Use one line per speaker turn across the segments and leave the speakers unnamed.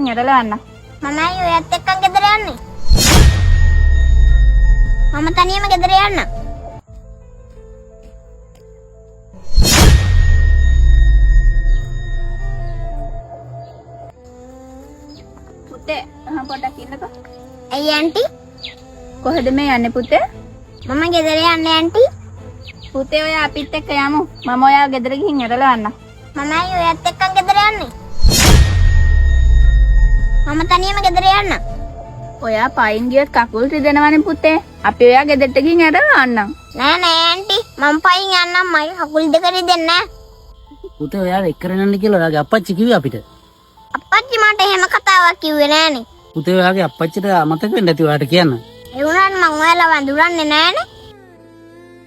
ගිහින් ඇරලා යන්න.
මම අයියෝ ඔයත් එක්කන් ගෙදර යන්නේ. මම තනියම ගෙදර යන්න.
පුතේ පොඩ්ඩක් ඉන්නකෝ.
ඇයි ආන්ටි?
කොහෙද මේ යන්නේ පුතේ?
මම ගෙදර යන්නේ ආන්ටි.
පුතේ ඔය අපිත් එක්ක යමු. මම ඔයාව ගෙදර ගිහින් ඇරලා යන්න.
මම අයියෝ ඔයත් එක්කන් ගෙදර යන්නේ. මම තනියම ගෙදර යන්න.
ඔයා පයින් ගියොත් කකුල් රිදෙනවනේ පුතේ. අපි ඔයා ගෙදරට ගිහින් ඇරලා යන්නම්.
නෑ ආන්ටි. මම පයින් යන්නම්. මගේ කකුල් දෙක රිදෙන්නේ නෑ.
පුතේ ඔයාලා එක්කරන් යන්න කියලා ඔයාගේ අප්පච්චි කිව්වේ අපිට.
අප්පච්චි මට එහෙම කතාවක් කිව්වේ නෑනේ.
පුතේ ඔයාගේ අප්පච්චිට අමතක වෙන්න ඇති ඔයාට කියන්න.
ඒ වුණාට මම ඔයාලව වඳුරන්නේ නෑනේ.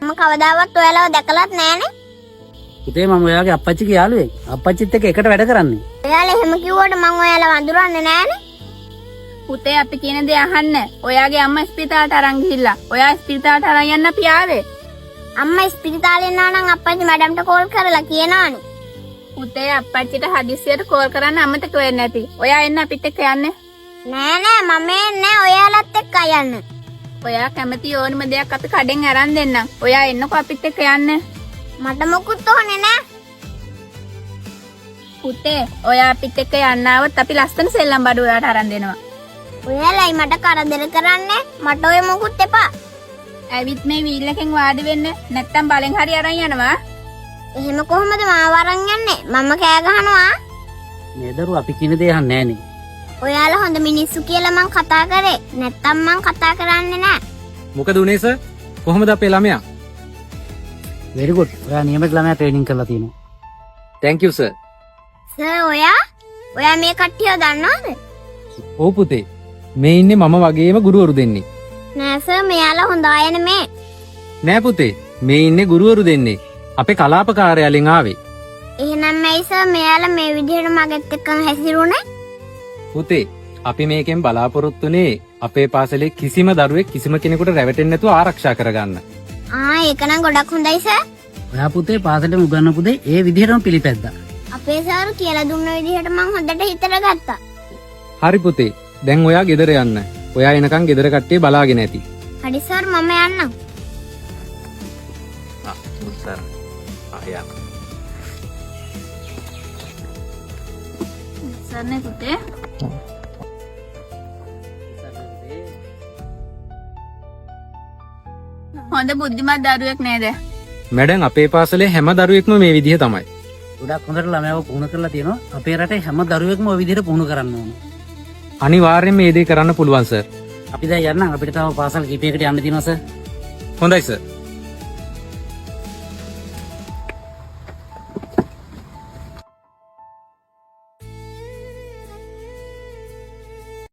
මම කවදාවත් ඔයාලව දැකලත් නෑනේ.
පුතේ මම ඔයාගේ අප්පච්චිගේ යාළුවෙක්. අප්පච්චිත් එක්ක එකට වැඩ කරන්නේ.
ඔයාලා එහෙම කිව්වට මම ඔයාලව වඳුරන්නේ නෑනේ.
පුතේ අපි කියන දේ අහන්න. ඔයාගේ අම්මා ඉස්පිරිතාලට අරන් ගිහිල්ලා. ඔයා ඉස්පිරිතාලට අරන් යන්න අපි ආවේ.
අම්මා ඉස්පිරිතාලේ යනවා නම් අප්පච්චි මැඩම්ට කෝල් කරලා කියනවනේ.
පුතේ අප්පච්චිට හදිස්සියට කෝල් කරන්න අමතක වෙන්නේ නැති. ඔයා එන්න අපිත් එක්ක යන්න.
නෑ මම එන්නේ ඔයාලත් එක්ක යන්න.
ඔයා කැමති ඕනම දෙයක් අපි කඩෙන් අරන් දෙන්නම්. ඔයා එන්නකෝ අපිත් එක්ක යන්න.
මට මොකුත් ඕනේ නෑ.
පුතේ ඔයා අපිත් එක්ක යන්න આવත් අපි ලස්සන සෙල්ලම් බඩු ඔයාට අරන් දෙනවා.
ඔයාලයි මට කරදර කරන්නේ. මට ඔය මොකුත් එපා.
ඇවිත් මේ වීල් එකෙන් වාඩි වෙන්න. නැත්තම් බලෙන් හරි අරන් යනවා.
එහෙම කොහොමද මාව අරන් යන්නේ? මම කෑ ගහනවා.
මේ දරුවා අපි කියන දේ අහන්නේ නෑනේ.
ඔයාලා හොඳ මිනිස්සු කියලා මං කතා කරේ. නැත්තම් මං කතා කරන්නේ නෑ.
මොකද උනේ සර්? කොහොමද අපේ ළමයා?
very good. ඔයා නියමිත ළමයා ට්‍රේනින් කරලා තියෙනවා.
thank you sir.
සර් ඔයා මේ කට්ටියව දන්නවද?
ඔව් පුතේ. මේ ඉන්නේ මම වගේම ගුරුවරු දෙන්නේ.
නෑ සර් මෙයාලා හොඳ අය නෙමේ.
නෑ පුතේ. මේ ඉන්නේ ගුරුවරු දෙන්නේ. අපේ කලාප කාර්යාලයෙන් ආවේ.
එහෙනම් ඇයි සර් මෙයාලා මේ විදිහට මගෙත් එක්කම හැසිරුණේ?
පුතේ අපි මේකෙන් බලාපොරොත්තුනේ අපේ පාසලේ කිසිම දරුවෙක් කිසිම කෙනෙකුට රැවටෙන්නේ නැතුව ආරක්ෂා කරගන්න.
ඒක නම් ගොඩක් හොඳයි සර්.
ඔයා පුතේ පාසලෙන් උගන්වපු දේ ඒ විදිහටම පිළිපැද්දා.
අපේ සර් කියලා දුන්න විදිහට මං හොඳට හිතලා ගත්තා.
හරි පුතේ. දැන් ඔයා ගෙදර යන්න. ඔයා එනකන් ගෙදර කට්ටිය බලාගෙන ඇති.
හරි සර් මම යන්නම්.
සර්. ආයා.
සර්නේ පුතේ. හොඳ බුද්ධිමත් දරුවෙක් නේද?
මැඩම් අපේ පාසලේ හැම දරුවෙක්ම මේ විදිහ තමයි.
ගොඩක් හොඳට ළමයාව පුහුණු කරලා තියෙනවා. අපේ රටේ හැම දරුවෙක්ම ওই විදිහට පුහුණු කරන්න ඕන.
අනිවාර්යෙන් මේ දේ කරන්න පුළුවන් සර්.
අපි දැන් යන්නම්. අපිට තව පාසල් කිහිපයකට යන්න තියෙනවා සර්.
හොඳයි සර්.